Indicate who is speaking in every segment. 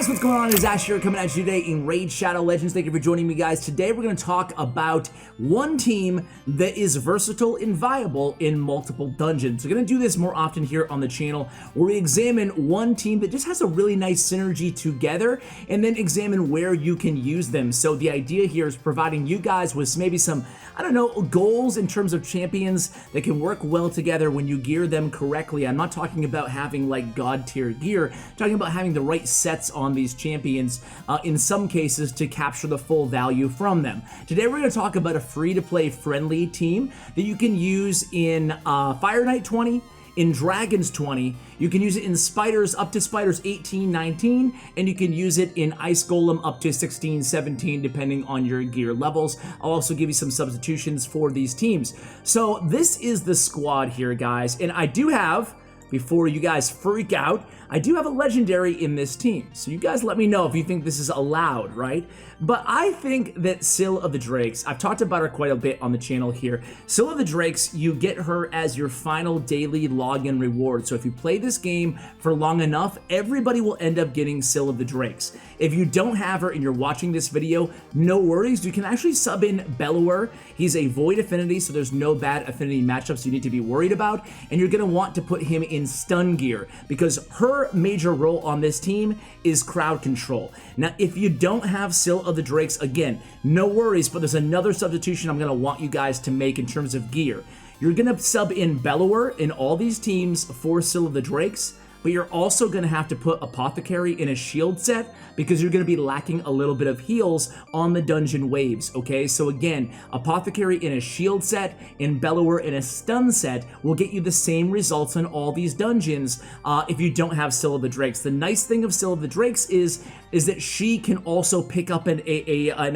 Speaker 1: guys, what's going on? It's Ash here coming at you today in Raid Shadow Legends. Thank you for joining me, guys. Today we're going to talk about one team that is versatile and viable in multiple dungeons. We're going to do this more often here on the channel, where we examine one team that just has a really nice synergy together and then examine where you can use them. So the idea here is providing you guys with maybe some, I don't know, goals in terms of champions that can work well together when you gear them correctly. I'm not talking about having like god tier gear, I'm talking about having the right sets on these champions in some cases to capture the full value from them. Today we're going to talk about a free-to-play friendly team that you can use in Fire Knight 20, in Dragons 20, you can use it in Spiders up to Spiders 18, 19, and you can use it in Ice Golem up to 16, 17, depending on your gear levels. I'll also give you some substitutions for these teams. So this is the squad here, guys, and I do have, before you guys freak out, I do have a legendary in this team. So you guys let me know if you think this is allowed, right? But I think that Syl of the Drakes, I've talked about her quite a bit on the channel here. Syl of the Drakes, you get her as your final daily login reward. So if you play this game for long enough, everybody will end up getting Syl of the Drakes. If you don't have her and you're watching this video, no worries. You can actually sub in Bellower. He's a void affinity, so there's no bad affinity matchups you need to be worried about. And you're gonna want to put him in stun gear because her major role on this team is crowd control. Now, if you don't have Syl of the Drakes, again, no worries, but there's another substitution I'm gonna want you guys to make in terms of gear. You're gonna sub in Bellower in all these teams for Syl of the Drakes, but you're also gonna have to put Apothecary in a shield set because you're gonna be lacking a little bit of heals on the dungeon waves, okay? So again, Apothecary in a shield set and Bellower in a stun set will get you the same results on all these dungeons if you don't have Syl of the Drakes. The nice thing of Syl of the Drakes is that she can also pick up an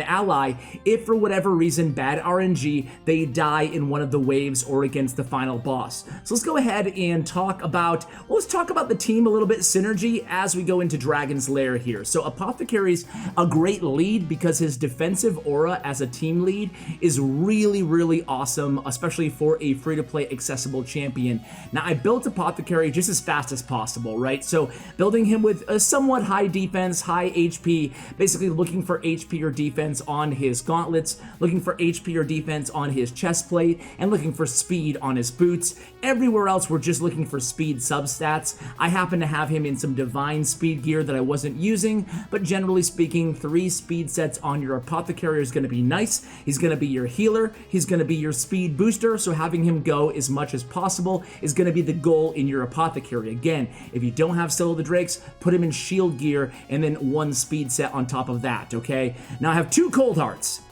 Speaker 1: ally if for whatever reason, bad RNG, they die in one of the waves or against the final boss. So let's go ahead and talk about, well, let's talk about the team a little bit, synergy, as we go into Dragon's Lair here. So Apothecary's a great lead because his defensive aura as a team lead is really, really awesome, especially for a free-to-play accessible champion. Now, I built Apothecary just as fast as possible, right? So building him with a somewhat high defense, high HP, basically looking for HP or defense on his gauntlets, looking for HP or defense on his chest plate, and looking for speed on his boots. Everywhere else, we're just looking for speed substats. I happen to have him in some divine speed gear that I wasn't using, but generally speaking, 3 speed sets on your Apothecary is going to be nice. He's going to be your healer. He's going to be your speed booster, so having him go as much as possible is going to be the goal in your Apothecary. Again, if you don't have Syl of the Drakes, put him in shield gear and then 1 speed set on top of that, okay? Now I have 2 Cold Hearts.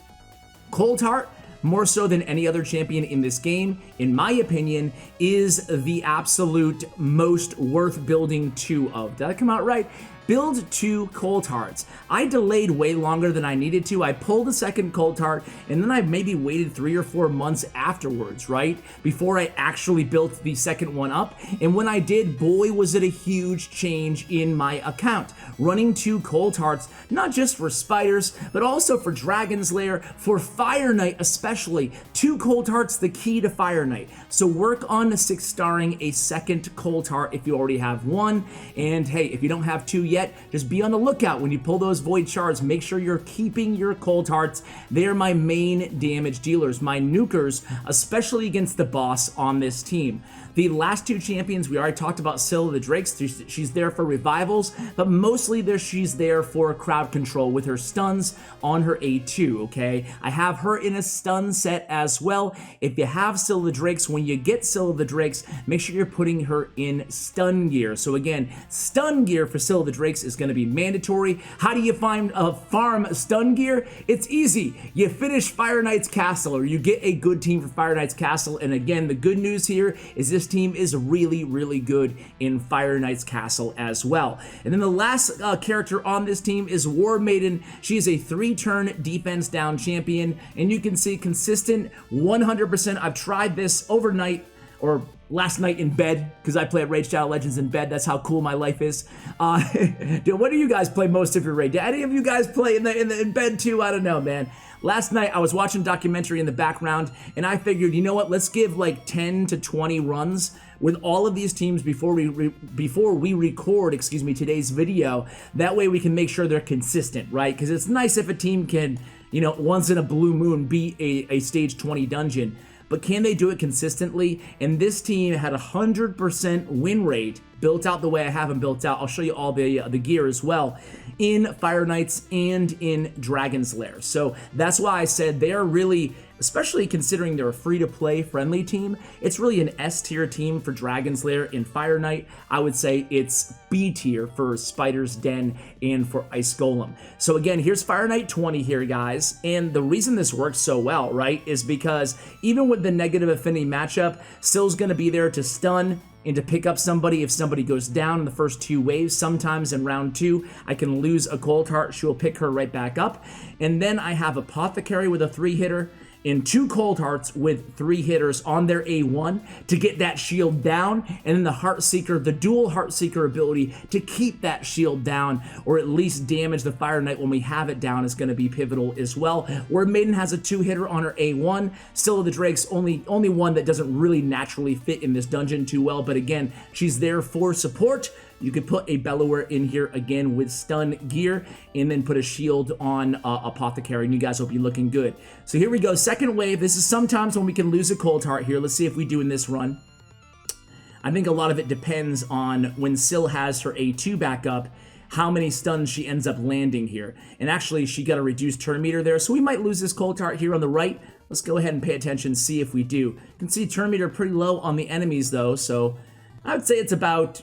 Speaker 1: Cold Heart, more so than any other champion in this game, in my opinion, is the absolute most worth building 2 of. Did that come out right? Build 2 Cold Hearts. I delayed way longer than I needed to. I pulled a second Cold Heart, and then I maybe waited 3 or 4 months afterwards, right? Before I actually built the second one up. And when I did, boy, was it a huge change in my account. Running 2 Cold Hearts, not just for Spiders, but also for Dragon's Lair, for Fire Knight especially. 2 Cold Hearts, the key to Fire Knight. So work on 6-starring a second Cold Heart if you already have 1. And hey, if you don't have 2 yet, just be on the lookout when you pull those void shards. Make sure you're keeping your Cold Hearts. They're my main damage dealers, my nukers, especially against the boss on this team. The last 2 champions, we already talked about Syl of the Drakes. She's there for revivals, but mostly she's there for crowd control with her stuns on her A2, okay? I have her in a stun set as well. If you have Syl of the Drakes, when you get Syl of the Drakes, make sure you're putting her in stun gear. So again, stun gear for Syl of the Drakes is going to be mandatory. How do you farm stun gear? It's easy. You finish Fire Knight's Castle, or you get a good team for Fire Knight's Castle. And again, the good news here is this team is really, really good in Fire Knight's Castle as well. And then the last character on this team is War Maiden. She is a 3-turn defense down champion, and you can see consistent 100%. I've tried this overnight, or last night in bed, because I play at Raid Shadow Legends in bed. That's how cool my life is. What do you guys play most of your raid? Do any of you guys play in bed too? I don't know, man. last night I was watching a documentary in the background, and I figured, you know what, let's give like 10 to 20 runs with all of these teams before we record, excuse me, today's video. That way we can make sure they're consistent, right? Because it's nice if a team can, you know, once in a blue moon beat a stage 20 dungeon. But can they do it consistently? And this team had a 100% win rate built out the way I have them built out. I'll show you all the gear as well in Fire Knights and in Dragon's Lair. So that's why I said they're really, especially considering they're a free-to-play friendly team, it's really an S-tier team for Dragon's Lair and Fire Knight. I would say it's B-tier for Spider's Den and for Ice Golem. So again, here's Fire Knight 20 here, guys. And the reason this works so well, right, is because even with the negative affinity matchup, Sill's going to be there to stun and to pick up somebody if somebody goes down in the first 2 waves. Sometimes in round 2, I can lose a Cold Heart. She will pick her right back up. And then I have Apothecary with a 3-hitter and 2 Cold Hearts with 3 hitters on their A1 to get that shield down, and then the Heartseeker, the dual Heartseeker ability to keep that shield down or at least damage the Fire Knight when we have it down is going to be pivotal as well. Where Maiden has a 2-hitter on her A1, Still of the Drake's only one that doesn't really naturally fit in this dungeon too well, but again, she's there for support. You could put a Bellower in here again with stun gear and then put a shield on Apothecary, and you guys will be looking good. So here we go, second wave. This is sometimes when we can lose a Cold Heart here. Let's see if we do in this run. I think a lot of it depends on when Sill has her A2 back up, how many stuns she ends up landing here. And actually, she got a reduced turn meter there, so we might lose this Cold Heart here on the right. Let's go ahead and pay attention, see if we do. You can see turn meter pretty low on the enemies though, so I would say it's about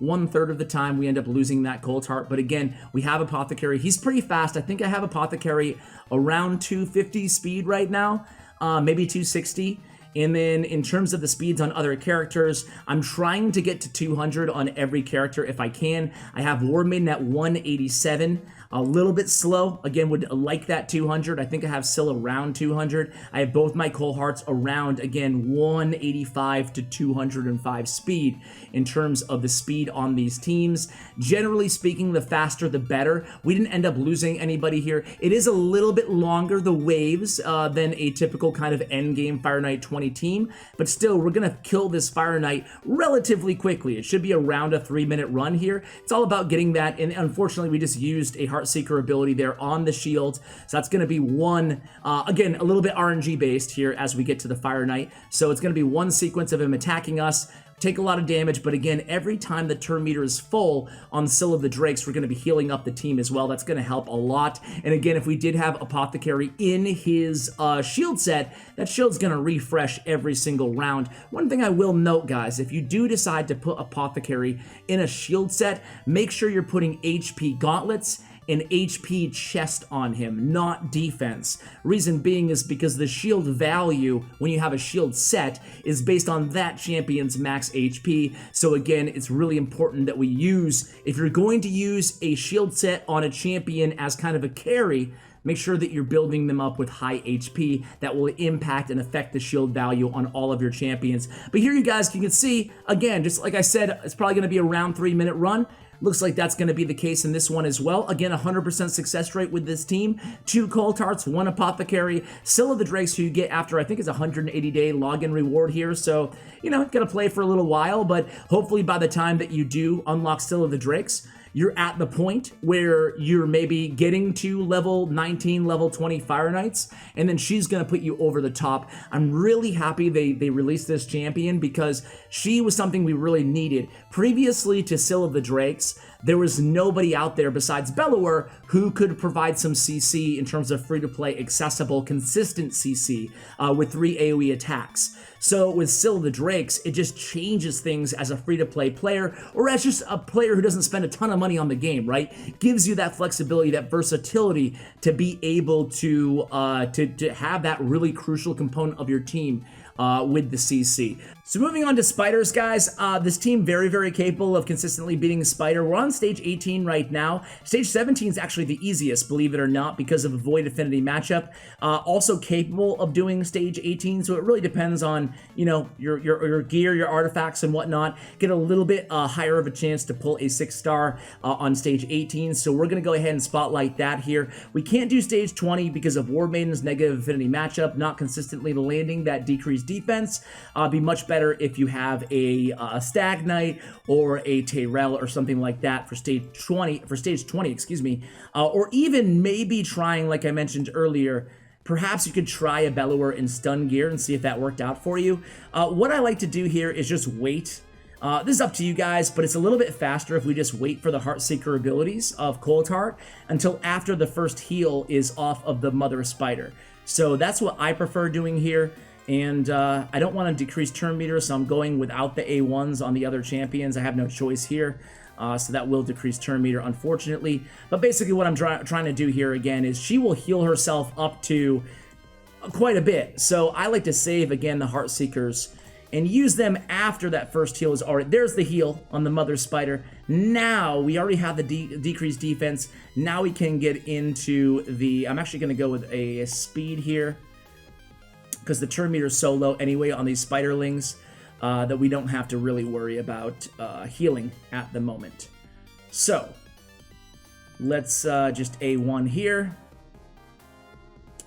Speaker 1: 1/3 of the time we end up losing that Cold Heart. But again, we have Apothecary. He's pretty fast. I think I have Apothecary around 250 speed right now, maybe 260. And then in terms of the speeds on other characters, I'm trying to get to 200 on every character if I can. I have War Maiden at 187. A little bit slow. Again, would like that 200. I think I have Sill around 200. I have both my Cold Hearts around, again, 185 to 205 speed in terms of the speed on these teams. Generally speaking, the faster the better. We didn't end up losing anybody here. It is a little bit longer, the waves, than a typical kind of endgame Fire Knight 20 team, but still, we're going to kill this Fire Knight relatively quickly. It should be around a 3-minute run here. It's all about getting that, and unfortunately, we just used a Heartseeker ability there on the shield, so that's going to be one, again, a little bit RNG based here as we get to the Fire Knight, so it's going to be one sequence of him attacking us, take a lot of damage, but again, every time the turn meter is full on Sill of the Drakes, we're going to be healing up the team as well. That's going to help a lot. And again, if we did have Apothecary in his shield set, that shield's going to refresh every single round. One thing I will note, guys, if you do decide to put Apothecary in a shield set, make sure you're putting HP gauntlets and HP chest on him, not defense. Reason being is because the shield value when you have a shield set is based on that champion's max HP. So again, it's really important that we use, if you're going to use a shield set on a champion as kind of a carry, make sure that you're building them up with high HP. That will impact and affect the shield value on all of your champions. But here you guys, you can see, again, just like I said, it's probably gonna be a around 3-minute run. Looks like that's going to be the case in this one as well. Again, 100% success rate with this team. 2 Cold Hearts, 1 Apothecary. Still of the Drakes, who you get after, I think it's a 180-day login reward here. So, you know, going to play for a little while, but hopefully by the time that you do unlock Still of the Drakes, you're at the point where you're maybe getting to level 19, level 20 Fire Knights, and then she's gonna put you over the top. I'm really happy they released this champion because she was something we really needed. Previously to Still of the Drakes, there was nobody out there besides Bellower who could provide some CC in terms of free-to-play, accessible, consistent CC with 3 AoE attacks. So with Still of the Drakes, it just changes things as a free-to-play player, or as just a player who doesn't spend a ton of money on the game, right? Gives you that flexibility, that versatility to be able to have that really crucial component of your team with the CC. So moving on to spiders, guys, this team very, very capable of consistently beating spider. We're on stage 18 right now. Stage 17 is actually the easiest, believe it or not, because of a void affinity matchup. Also capable of doing stage 18, so it really depends on, you know, your gear, your artifacts and whatnot. Get a little bit higher of a chance to pull a 6-star on stage 18, so we're gonna go ahead and spotlight that here. We can't do stage 20 because of War Maiden's negative affinity matchup, not consistently landing that decreased defense. Be much better if you have a Stag Knight or a Tyrell or something like that for stage 20, excuse me, or even maybe trying, like I mentioned earlier, perhaps you could try a Bellower in stun gear and see if that worked out for you. What I like to do here is just wait. This is up to you guys, but it's a little bit faster if we just wait for the Heartseeker abilities of Cold Heart until after the first heal is off of the Mother Spider. So that's what I prefer doing here. And I don't want to decrease turn meter, so I'm going without the A1s on the other champions. I have no choice here, so that will decrease turn meter, unfortunately. But basically what I'm trying to do here, again, is she will heal herself up to quite a bit. So I like to save, again, the Heartseekers and use them after that first heal is already... There's the heal on the Mother Spider. Now, we already have the decreased defense. Now we can get into the... I'm actually going to go with a speed here, because the turn meter is so low anyway on these spiderlings that we don't have to really worry about healing at the moment. So, let's just A1 here,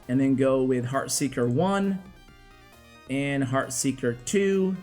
Speaker 1: and then go with Heartseeker 1 and Heartseeker 2.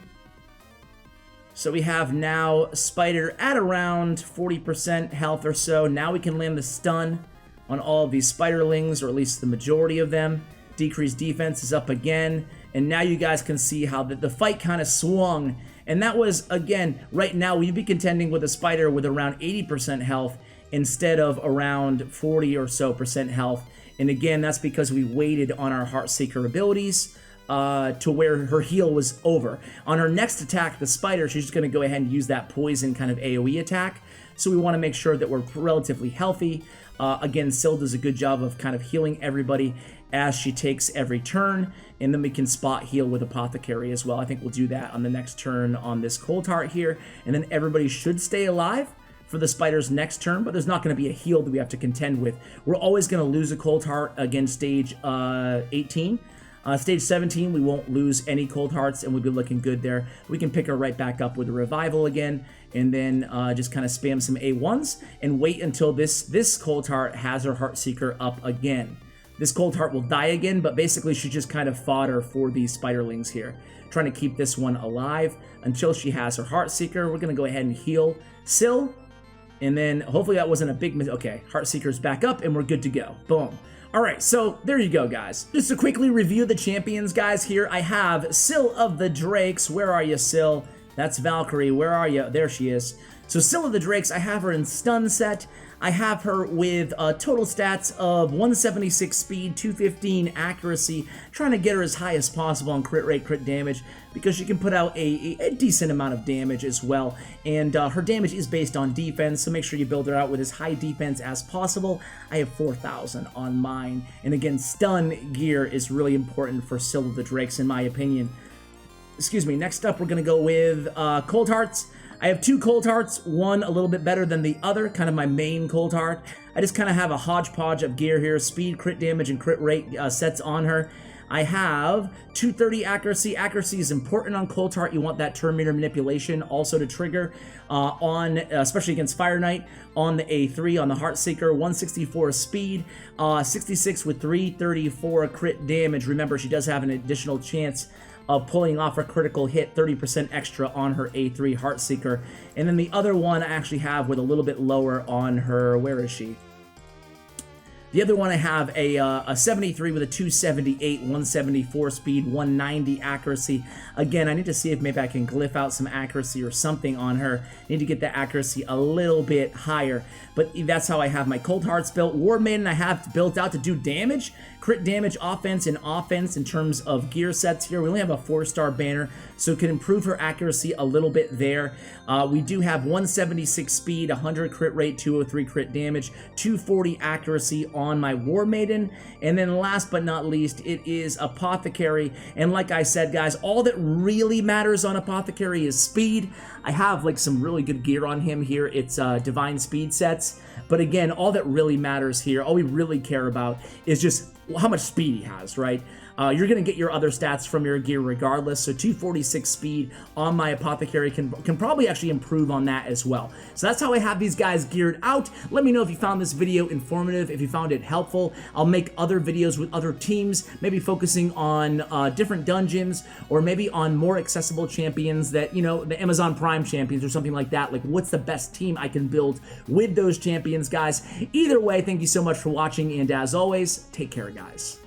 Speaker 1: So we have now Spider at around 40% health or so. Now we can land the stun on all of these spiderlings, or at least the majority of them. Decreased defense is up again, and now you guys can see how the fight kind of swung. And that was, again, right now we'd be contending with a spider with around 80% health instead of around 40 or so percent health. And again, that's because we waited on our Heartseeker abilities to where her heal was over. On her next attack, the spider, she's just going to go ahead and use that poison kind of AoE attack. So we want to make sure that we're relatively healthy. Again, Syl does a good job of kind of healing everybody as she takes every turn, and then we can spot heal with Apothecary as well. I think we'll do that on the next turn on this Cold Heart here, and then everybody should stay alive for the spider's next turn, but there's not going to be a heal that we have to contend with. We're always going to lose a Cold Heart against stage 18. Stage 17, we won't lose any Cold Hearts, and we'll be looking good there. We can pick her right back up with a Revival again, and then just kind of spam some A1s and wait until this Cold Heart has her Heartseeker up again. This Cold Heart will die again, but basically she's just kind of fodder for these spiderlings here. Trying to keep this one alive until she has her Heartseeker. We're going to go ahead and heal Syl, and then hopefully that wasn't a big mistake. Okay, Heartseeker's back up, and we're good to go. Boom. Alright, so there you go, guys. Just to quickly review the champions, guys, here I have Syl of the Drakes. Where are you, Syl? That's Valkyrie. Where are you? There she is. So Syl of the Drakes, I have her in stun set. I have her with total stats of 176 speed, 215 accuracy, trying to get her as high as possible on crit rate, crit damage, because she can put out a decent amount of damage as well. And her damage is based on defense, so make sure you build her out with as high defense as possible. I have 4,000 on mine. And again, stun gear is really important for Syl of the Drakes, in my opinion. Excuse me, next up we're going to go with Cold Hearts. I have two Cold Hearts, one a little bit better than the other, kind of my main Cold Heart. I just kind of have a hodgepodge of gear here, speed, crit damage, and crit rate sets on her. I have 230 accuracy. Accuracy is important on Cold Heart. You want that turn meter manipulation also to trigger on, especially against Fire Knight, on the A3, on the Heartseeker. 164 speed, 66 with 334 crit damage. Remember, she does have an additional chance of pulling off a critical hit, 30% extra on her A3 Heartseeker. And then the other one I actually have with a little bit lower on her, where is she? The other one I have a 73 with a 278, 174 speed, 190 accuracy. Again, I need to see if maybe I can glyph out some accuracy or something on her. Need to get the accuracy a little bit higher. But that's how I have my Cold Hearts built. War Maiden I have built out to do damage, crit damage, offense, and offense in terms of gear sets here. We only have a 4-star banner, so it can improve her accuracy a little bit there. We do have 176 speed, 100 crit rate, 203 crit damage, 240 accuracy on on my War Maiden. And then last but not least, it is Apothecary. And like I said, guys, all that really matters on Apothecary is speed. I have like some really good gear on him here. It's Divine Speed sets. But again, all that really matters here, all we really care about is just how much speed he has, right? You're going to get your other stats from your gear regardless, so 246 speed on my Apothecary can probably actually improve on that as well. So that's how I have these guys geared out. Let me know if you found this video informative, if you found it helpful. I'll make other videos with other teams, maybe focusing on different dungeons, or maybe on more accessible champions that, you know, the Amazon Prime champions or something like that. Like, what's the best team I can build with those champions, guys? Either way, thank you so much for watching, and as always, take care, guys.